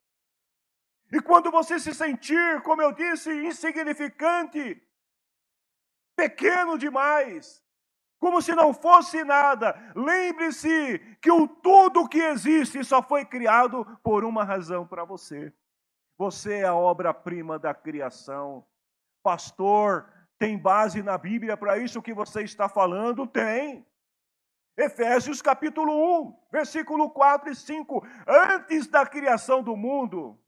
E quando você se sentir, como eu disse, insignificante, pequeno demais, como se não fosse nada, lembre-se que o tudo que existe só foi criado por uma razão para você. Você é a obra-prima da criação. Pastor, tem base na Bíblia para isso que você está falando? Tem. Efésios capítulo 1, versículo 4 e 5. Antes da criação do mundo,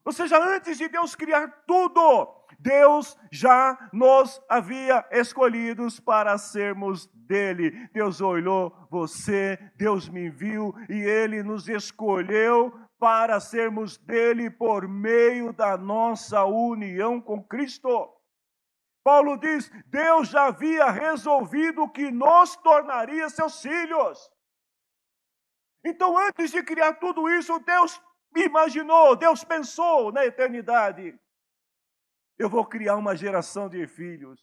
ou seja, antes de Deus criar tudo, Deus já nos havia escolhidos para sermos dele. Deus olhou você, Deus me viu e ele nos escolheu para sermos dele por meio da nossa união com Cristo. Paulo diz: Deus já havia resolvido que nos tornaria seus filhos. Então, antes de criar tudo isso, Deus imaginou, Deus pensou na eternidade: eu vou criar uma geração de filhos,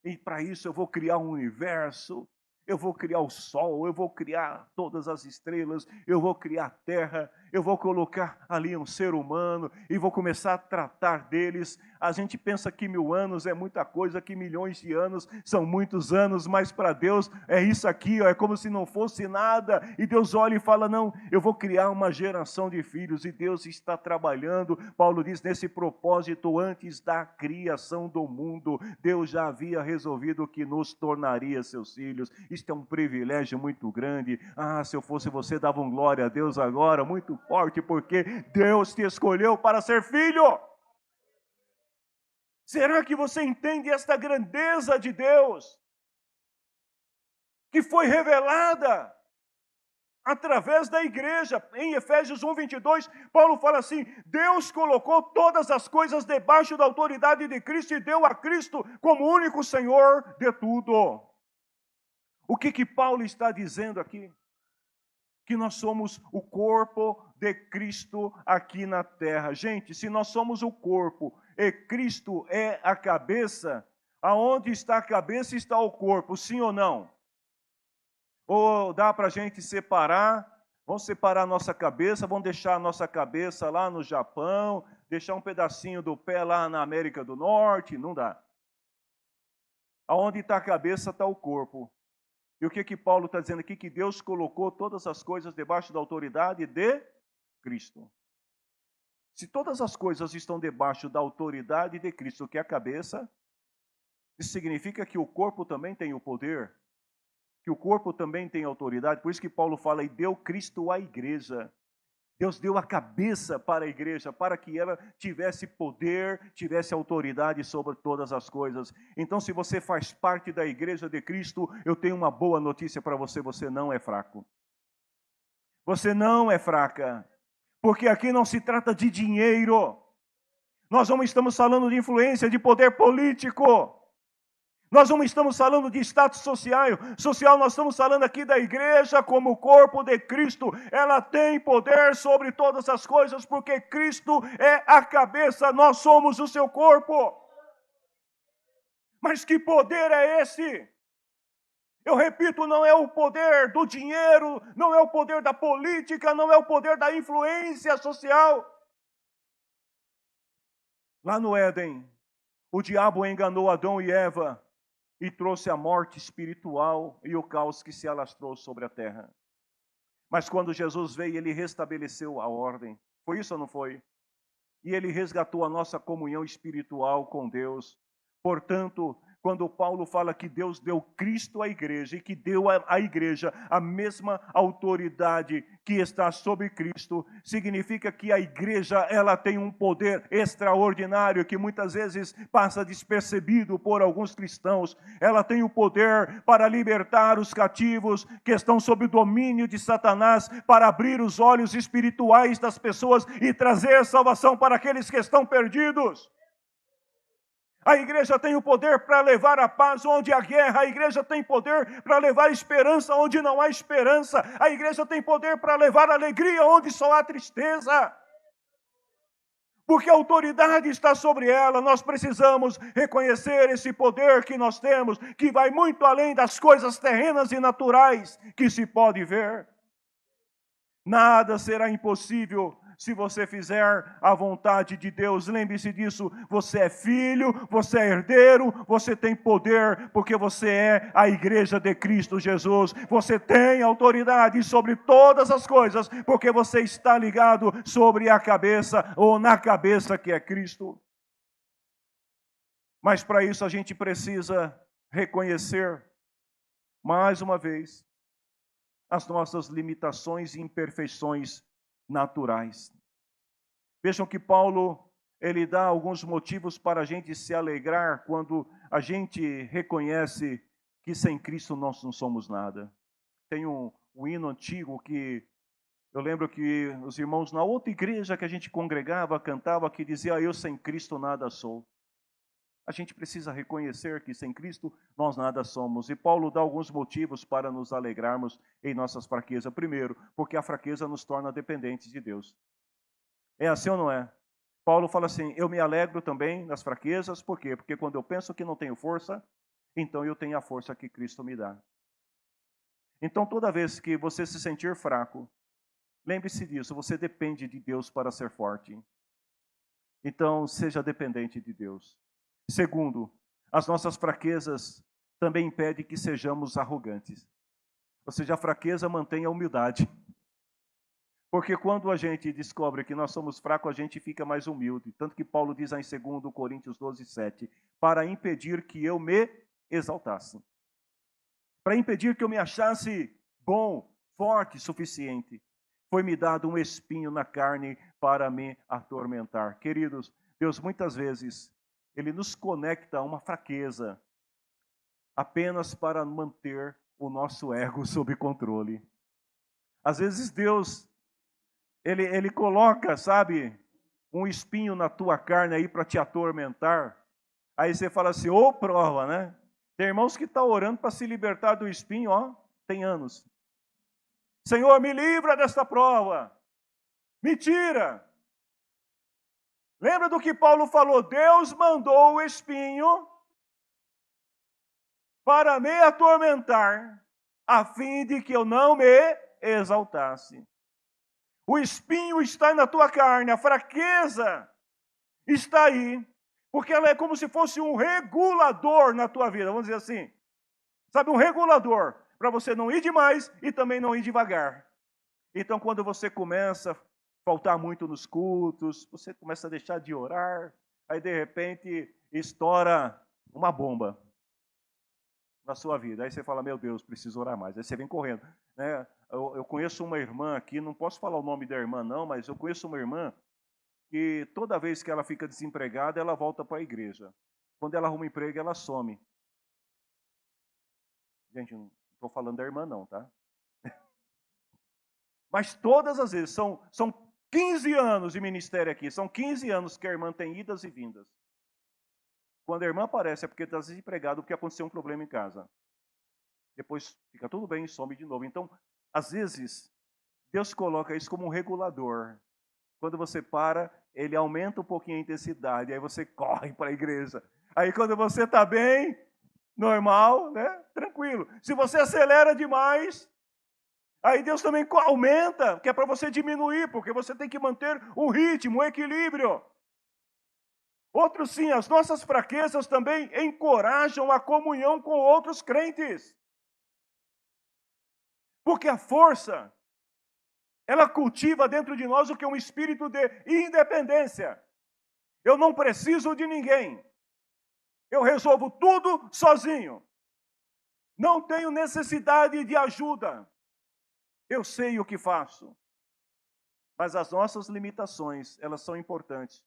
e para isso eu vou criar um universo, eu vou criar o sol, eu vou criar todas as estrelas, eu vou criar a terra, eu vou colocar ali um ser humano e vou começar a tratar deles. A gente pensa que 1000 anos é muita coisa, que milhões de anos são muitos anos, mas para Deus é isso aqui, ó, é como se não fosse nada. E Deus olha e fala: não, eu vou criar uma geração de filhos, e Deus está trabalhando. Paulo diz, nesse propósito, antes da criação do mundo, Deus já havia resolvido que nos tornaria seus filhos. Isto é um privilégio muito grande. Se eu fosse você, dava um glória a Deus agora, muito forte, porque Deus te escolheu para ser filho. Será que você entende esta grandeza de Deus, que foi revelada através da igreja? Em Efésios 1, 22, Paulo fala assim: Deus colocou todas as coisas debaixo da autoridade de Cristo e deu a Cristo como único Senhor de tudo. O que Paulo está dizendo aqui? Que nós somos o corpo de Cristo aqui na terra. Gente, se nós somos o corpo e Cristo é a cabeça, Aonde está a cabeça está o corpo, sim ou não? Ou dá para a gente separar? Vamos separar a nossa cabeça, vamos deixar a nossa cabeça lá no Japão, deixar um pedacinho do pé lá na América do Norte? Não dá. Aonde está a cabeça está o corpo. E o que Paulo está dizendo aqui? Que Deus colocou todas as coisas debaixo da autoridade de Cristo. Se todas as coisas estão debaixo da autoridade de Cristo, que é a cabeça, isso significa que o corpo também tem o poder, que o corpo também tem autoridade. Por isso que Paulo fala, e deu Cristo à igreja. Deus deu a cabeça para a igreja, para que ela tivesse poder, tivesse autoridade sobre todas as coisas. Então, se você faz parte da igreja de Cristo, eu tenho uma boa notícia para você, você não é fraco. Você não é fraca, porque aqui não se trata de dinheiro. Nós não estamos falando de influência, de poder político. Nós não estamos falando de status social, nós estamos falando aqui da igreja como corpo de Cristo. Ela tem poder sobre todas as coisas, porque Cristo é a cabeça, nós somos o seu corpo. Mas que poder é esse? Eu repito, não é o poder do dinheiro, não é o poder da política, não é o poder da influência social. Lá no Éden, o diabo enganou Adão e Eva e trouxe a morte espiritual e o caos que se alastrou sobre a terra. Mas quando Jesus veio, ele restabeleceu a ordem. Foi isso ou não foi? E ele resgatou a nossa comunhão espiritual com Deus. Portanto, quando Paulo fala que Deus deu Cristo à igreja e que deu à igreja a mesma autoridade que está sobre Cristo, significa que a igreja ela tem um poder extraordinário que muitas vezes passa despercebido por alguns cristãos. Ela tem o poder para libertar os cativos que estão sob o domínio de Satanás, para abrir os olhos espirituais das pessoas e trazer salvação para aqueles que estão perdidos. A igreja tem o poder para levar a paz onde há guerra. A igreja tem poder para levar esperança onde não há esperança. A igreja tem poder para levar alegria onde só há tristeza. Porque a autoridade está sobre ela. Nós precisamos reconhecer esse poder que nós temos, que vai muito além das coisas terrenas e naturais que se pode ver. Nada será impossível se você fizer a vontade de Deus. Lembre-se disso, você é filho, você é herdeiro, você tem poder, porque você é a igreja de Cristo Jesus. Você tem autoridade sobre todas as coisas, porque você está ligado sobre a cabeça, ou na cabeça que é Cristo. Mas para isso a gente precisa reconhecer, mais uma vez, as nossas limitações e imperfeições naturais. Vejam que Paulo, ele dá alguns motivos para a gente se alegrar quando a gente reconhece que sem Cristo nós não somos nada. Tem um hino antigo que eu lembro que os irmãos na outra igreja que a gente congregava, cantava, que dizia, eu sem Cristo nada sou. A gente precisa reconhecer que sem Cristo nós nada somos. E Paulo dá alguns motivos para nos alegrarmos em nossas fraquezas. Primeiro, porque a fraqueza nos torna dependentes de Deus. É assim ou não é? Paulo fala assim, eu me alegro também nas fraquezas. Por quê? Porque quando eu penso que não tenho força, então eu tenho a força que Cristo me dá. Então toda vez que você se sentir fraco, lembre-se disso, você depende de Deus para ser forte. Então seja dependente de Deus. Segundo, as nossas fraquezas também impedem que sejamos arrogantes. Ou seja, a fraqueza mantém a humildade. Porque quando a gente descobre que nós somos fracos, a gente fica mais humilde. Tanto que Paulo diz em 2 Coríntios 12, 7, para impedir que eu me exaltasse. Para impedir que eu me achasse bom, forte, suficiente. Foi-me dado um espinho na carne para me atormentar. Queridos, Deus muitas vezes Ele nos conecta a uma fraqueza apenas para manter o nosso ego sob controle. Às vezes Deus, Ele coloca, sabe, um espinho na tua carne aí para te atormentar. Aí você fala assim, ô prova, né? Tem irmãos que estão orando para se libertar do espinho, ó, tem anos. Senhor, me livra desta prova. Me tira. Lembra do que Paulo falou? Deus mandou o espinho para me atormentar, a fim de que eu não me exaltasse. O espinho está na tua carne, a fraqueza está aí, porque ela é como se fosse um regulador na tua vida, vamos dizer assim. Sabe, um regulador, para você não ir demais e também não ir devagar. Então, quando você começa a faltar muito nos cultos, você começa a deixar de orar, aí de repente estoura uma bomba na sua vida. Aí você fala, meu Deus, preciso orar mais. Aí você vem correndo. Né? Eu conheço uma irmã aqui, não posso falar o nome da irmã não, mas eu conheço uma irmã que toda vez que ela fica desempregada, ela volta para a igreja. Quando ela arruma emprego, ela some. Gente, não estou falando da irmã não, tá? Mas todas as vezes, são 15 anos de ministério aqui, são 15 anos que a irmã tem idas e vindas. Quando a irmã aparece é porque está desempregado, porque aconteceu um problema em casa. Depois fica tudo bem e some de novo. Então, às vezes, Deus coloca isso como um regulador. Quando você para, ele aumenta um pouquinho a intensidade, aí você corre para a igreja. Aí quando você está bem, normal, né? Tranquilo. Se você acelera demais, aí Deus também aumenta, que é para você diminuir, porque você tem que manter o ritmo, o equilíbrio. Outro sim, as nossas fraquezas também encorajam a comunhão com outros crentes. Porque a força, ela cultiva dentro de nós o que é um espírito de independência. Eu não preciso de ninguém. Eu resolvo tudo sozinho. Não tenho necessidade de ajuda. Eu sei o que faço. Mas as nossas limitações, elas são importantes,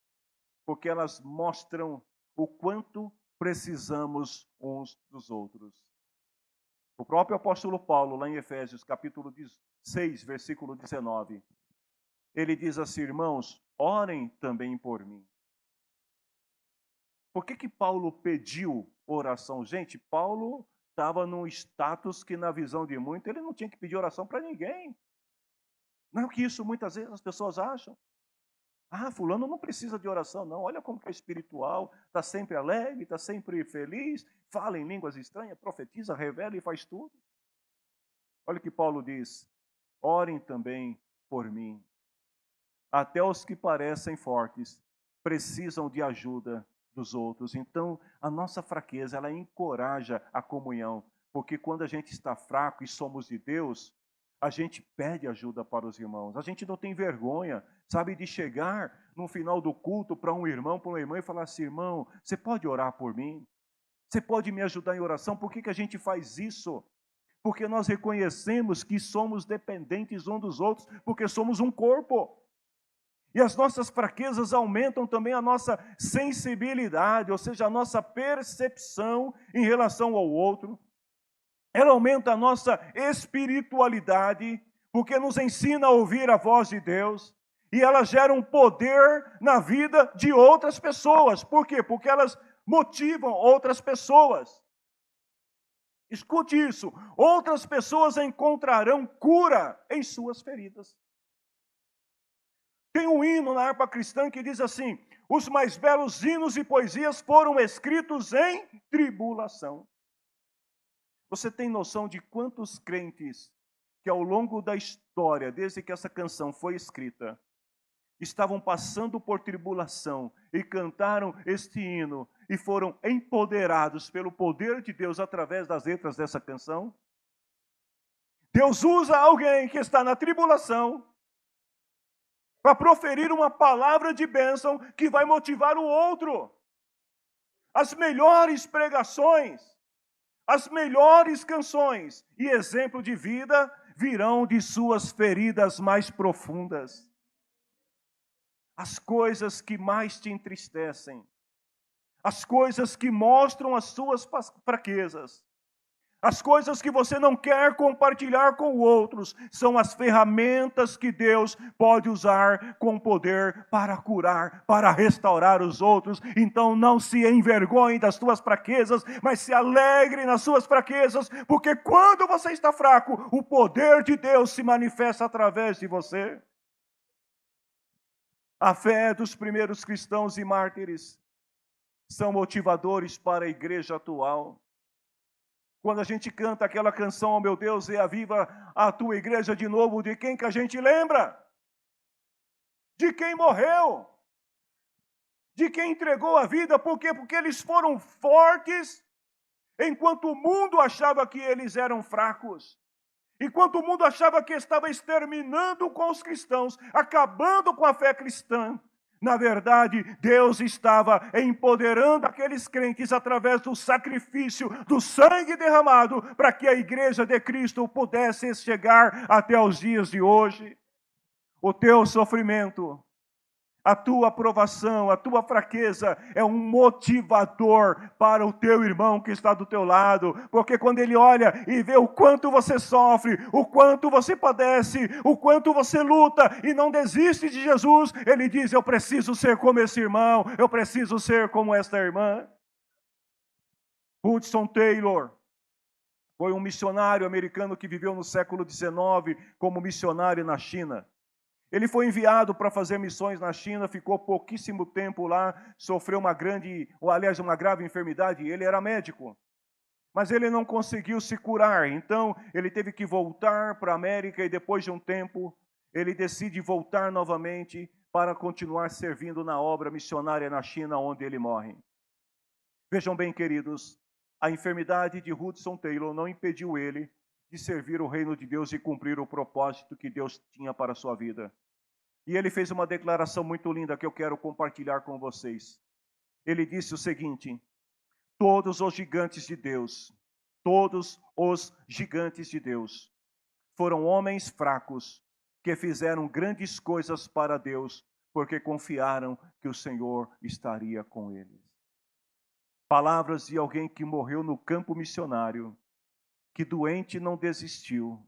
porque elas mostram o quanto precisamos uns dos outros. O próprio apóstolo Paulo, lá em Efésios, capítulo 6, versículo 19, ele diz assim, irmãos, orem também por mim. Por que Paulo pediu oração? Gente, Paulo estava num status que, na visão de muitos, ele não tinha que pedir oração para ninguém. Não é que isso muitas vezes as pessoas acham. Ah, fulano não precisa de oração, não. Olha como que é espiritual, está sempre alegre, está sempre feliz, fala em línguas estranhas, profetiza, revela e faz tudo. Olha o que Paulo diz, orem também por mim. Até os que parecem fortes precisam de ajuda dos outros. Então, a nossa fraqueza, ela encoraja a comunhão, porque quando a gente está fraco e somos de Deus, a gente pede ajuda para os irmãos. A gente não tem vergonha, sabe, de chegar no final do culto para um irmão, para uma irmã e falar assim, irmão, você pode orar por mim? Você pode me ajudar em oração? Por que a gente faz isso? Porque nós reconhecemos que somos dependentes uns dos outros, porque somos um corpo. E as nossas fraquezas aumentam também a nossa sensibilidade, ou seja, a nossa percepção em relação ao outro. Ela aumenta a nossa espiritualidade, porque nos ensina a ouvir a voz de Deus. E ela gera um poder na vida de outras pessoas. Por quê? Porque elas motivam outras pessoas. Escute isso, outras pessoas encontrarão cura em suas feridas. Tem um hino na harpa cristã que diz assim, os mais belos hinos e poesias foram escritos em tribulação. Você tem noção de quantos crentes que ao longo da história, desde que essa canção foi escrita, estavam passando por tribulação e cantaram este hino e foram empoderados pelo poder de Deus através das letras dessa canção? Deus usa alguém que está na tribulação para proferir uma palavra de bênção que vai motivar o outro. As melhores pregações, as melhores canções e exemplo de vida virão de suas feridas mais profundas. As coisas que mais te entristecem, as coisas que mostram as suas fraquezas, as coisas que você não quer compartilhar com outros, são as ferramentas que Deus pode usar com poder para curar, para restaurar os outros. Então não se envergonhe das suas fraquezas, mas se alegre nas suas fraquezas, porque quando você está fraco, o poder de Deus se manifesta através de você. A fé dos primeiros cristãos e mártires são motivadores para a igreja atual. Quando a gente canta aquela canção, oh meu Deus, reaviva a tua igreja de novo, de quem que a gente lembra? De quem morreu, de quem entregou a vida, por quê? Porque eles foram fortes, enquanto o mundo achava que eles eram fracos. Enquanto o mundo achava que estava exterminando com os cristãos, acabando com a fé cristã, na verdade, Deus estava empoderando aqueles crentes através do sacrifício, do sangue derramado, para que a igreja de Cristo pudesse chegar até os dias de hoje. O teu sofrimento, a tua provação, a tua fraqueza é um motivador para o teu irmão que está do teu lado, porque quando ele olha e vê o quanto você sofre, o quanto você padece, o quanto você luta e não desiste de Jesus, ele diz: eu preciso ser como esse irmão, eu preciso ser como esta irmã. Hudson Taylor foi um missionário americano que viveu no século XIX como missionário na China. Ele foi enviado para fazer missões na China, ficou pouquíssimo tempo lá, sofreu uma grave enfermidade, ele era médico. Mas ele não conseguiu se curar, então ele teve que voltar para a América e depois de um tempo, ele decide voltar novamente para continuar servindo na obra missionária na China, onde ele morre. Vejam bem, queridos, a enfermidade de Hudson Taylor não impediu ele de servir o reino de Deus e cumprir o propósito que Deus tinha para a sua vida. E ele fez uma declaração muito linda que eu quero compartilhar com vocês. Ele disse o seguinte: todos os gigantes de Deus, foram homens fracos que fizeram grandes coisas para Deus, porque confiaram que o Senhor estaria com eles. Palavras de alguém que morreu no campo missionário, que doente não desistiu.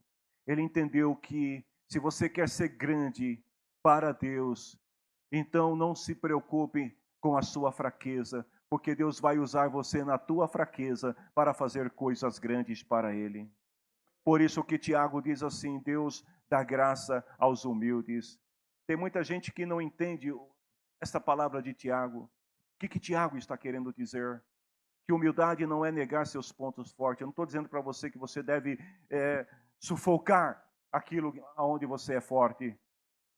Ele entendeu que se você quer ser grande para Deus, então não se preocupe com a sua fraqueza, porque Deus vai usar você na tua fraqueza para fazer coisas grandes para Ele. Por isso que Tiago diz assim: Deus dá graça aos humildes. Tem muita gente que não entende essa palavra de Tiago. O que Tiago está querendo dizer? Que humildade não é negar seus pontos fortes. Eu não estou dizendo para você que você deve sufocar aquilo onde você é forte.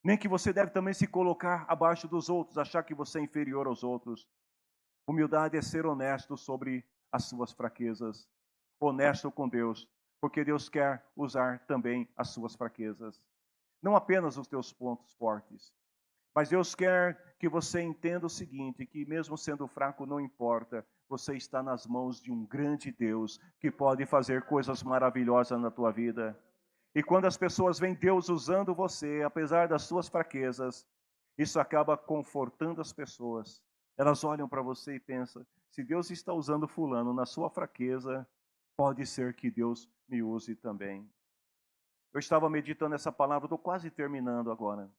Nem que você deve também se colocar abaixo dos outros, achar que você é inferior aos outros. Humildade é ser honesto sobre as suas fraquezas. Honesto com Deus, porque Deus quer usar também as suas fraquezas. Não apenas os teus pontos fortes. Mas Deus quer que você entenda o seguinte, que mesmo sendo fraco não importa, você está nas mãos de um grande Deus que pode fazer coisas maravilhosas na tua vida. E quando as pessoas veem Deus usando você, apesar das suas fraquezas, isso acaba confortando as pessoas. Elas olham para você e pensam: se Deus está usando fulano na sua fraqueza, pode ser que Deus me use também. Eu estava meditando essa palavra, estou quase terminando agora.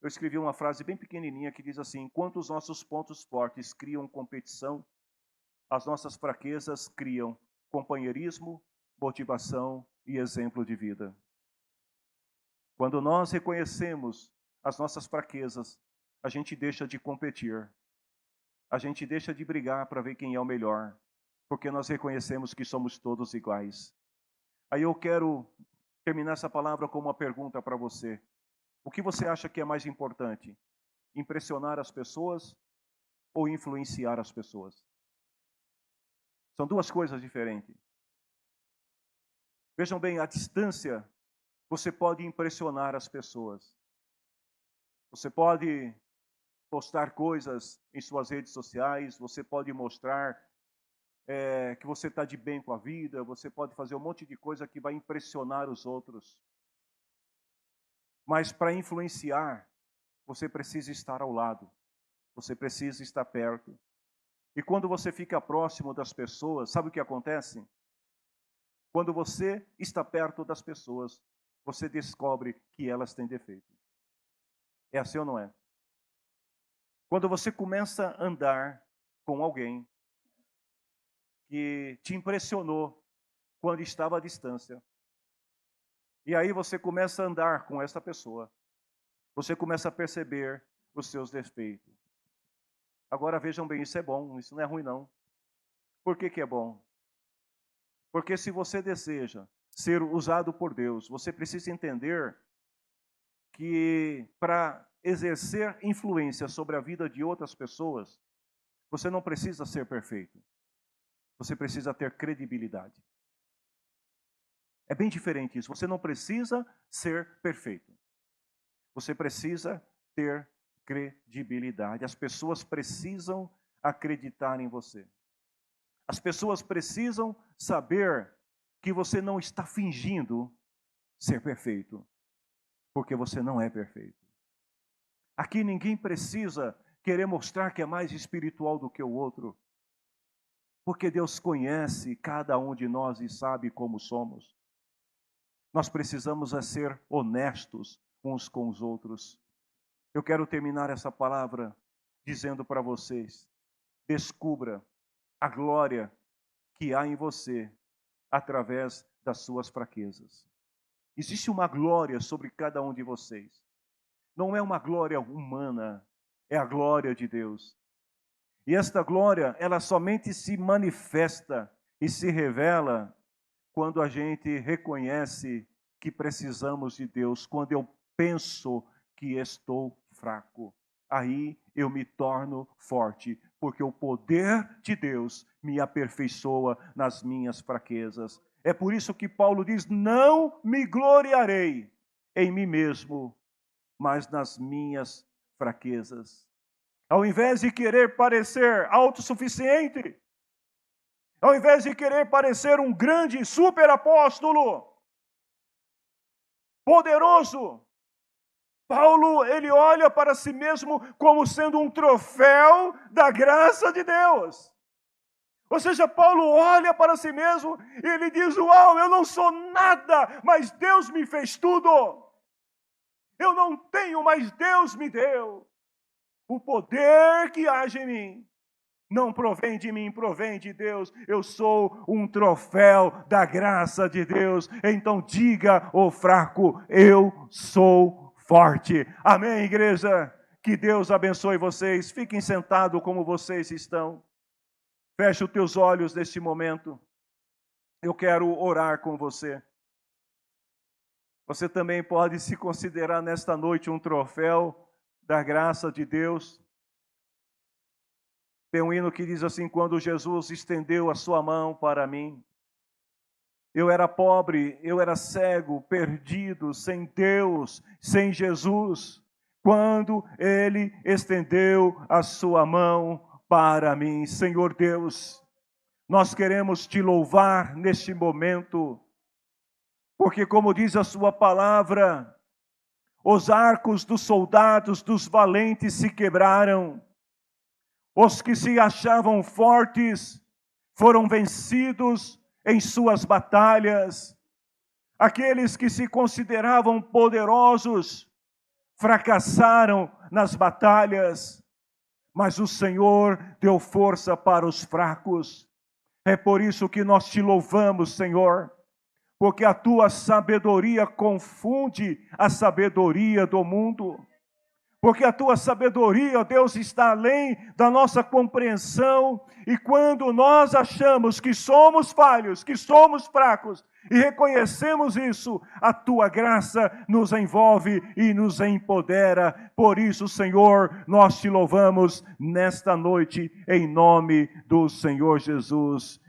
Eu escrevi uma frase bem pequenininha que diz assim: enquanto os nossos pontos fortes criam competição, as nossas fraquezas criam companheirismo, motivação e exemplo de vida. Quando nós reconhecemos as nossas fraquezas, a gente deixa de competir. A gente deixa de brigar para ver quem é o melhor, porque nós reconhecemos que somos todos iguais. Aí eu quero terminar essa palavra com uma pergunta para você. O que você acha que é mais importante? Impressionar as pessoas ou influenciar as pessoas? São duas coisas diferentes. Vejam bem, à distância, você pode impressionar as pessoas. Você pode postar coisas em suas redes sociais, você pode mostrar que você está de bem com a vida, você pode fazer um monte de coisa que vai impressionar os outros. Mas para influenciar, você precisa estar ao lado, você precisa estar perto. E quando você fica próximo das pessoas, sabe o que acontece? Quando você está perto das pessoas, você descobre que elas têm defeito. É assim ou não é? Quando você começa a andar com alguém que te impressionou quando estava à distância, e aí você começa a andar com essa pessoa, você começa a perceber os seus defeitos. Agora vejam bem, isso é bom, isso não é ruim não. Por que é bom? Porque se você deseja ser usado por Deus, você precisa entender que para exercer influência sobre a vida de outras pessoas, você não precisa ser perfeito. Você precisa ter credibilidade. É bem diferente isso. Você não precisa ser perfeito. Você precisa ter credibilidade. As pessoas precisam acreditar em você. As pessoas precisam saber que você não está fingindo ser perfeito, porque você não é perfeito. Aqui ninguém precisa querer mostrar que é mais espiritual do que o outro, porque Deus conhece cada um de nós e sabe como somos. Nós precisamos ser honestos uns com os outros. Eu quero terminar essa palavra dizendo para vocês: descubra a glória que há em você através das suas fraquezas. Existe uma glória sobre cada um de vocês. Não é uma glória humana, é a glória de Deus. E esta glória, ela somente se manifesta e se revela quando a gente reconhece que precisamos de Deus, quando eu penso que estou fraco. Aí eu me torno forte, porque o poder de Deus me aperfeiçoa nas minhas fraquezas. É por isso que Paulo diz: não me gloriarei em mim mesmo, mas nas minhas fraquezas. Ao invés de querer parecer autossuficiente, ao invés de querer parecer um grande superapóstolo, poderoso, Paulo, ele olha para si mesmo como sendo um troféu da graça de Deus. Ou seja, Paulo olha para si mesmo e ele diz: uau, eu não sou nada, mas Deus me fez tudo. Eu não tenho, mas Deus me deu. O poder que age em mim não provém de mim, provém de Deus. Eu sou um troféu da graça de Deus. Então diga, ô fraco, eu sou forte. Amém, igreja? Que Deus abençoe vocês. Fiquem sentados como vocês estão. Feche os teus olhos neste momento. Eu quero orar com você. Você também pode se considerar nesta noite um troféu da graça de Deus. Tem um hino que diz assim: quando Jesus estendeu a sua mão para mim, eu era pobre, eu era cego, perdido, sem Deus, sem Jesus. Quando Ele estendeu a sua mão para mim, Senhor Deus, nós queremos te louvar neste momento, porque como diz a sua palavra, os arcos dos soldados, dos valentes se quebraram. Os que se achavam fortes foram vencidos em suas batalhas. Aqueles que se consideravam poderosos fracassaram nas batalhas. Mas o Senhor deu força para os fracos. É por isso que nós te louvamos, Senhor, porque a tua sabedoria confunde a sabedoria do mundo. Porque a tua sabedoria, ó Deus, está além da nossa compreensão. E quando nós achamos que somos falhos, que somos fracos, e reconhecemos isso, a tua graça nos envolve e nos empodera. Por isso, Senhor, nós te louvamos nesta noite, em nome do Senhor Jesus.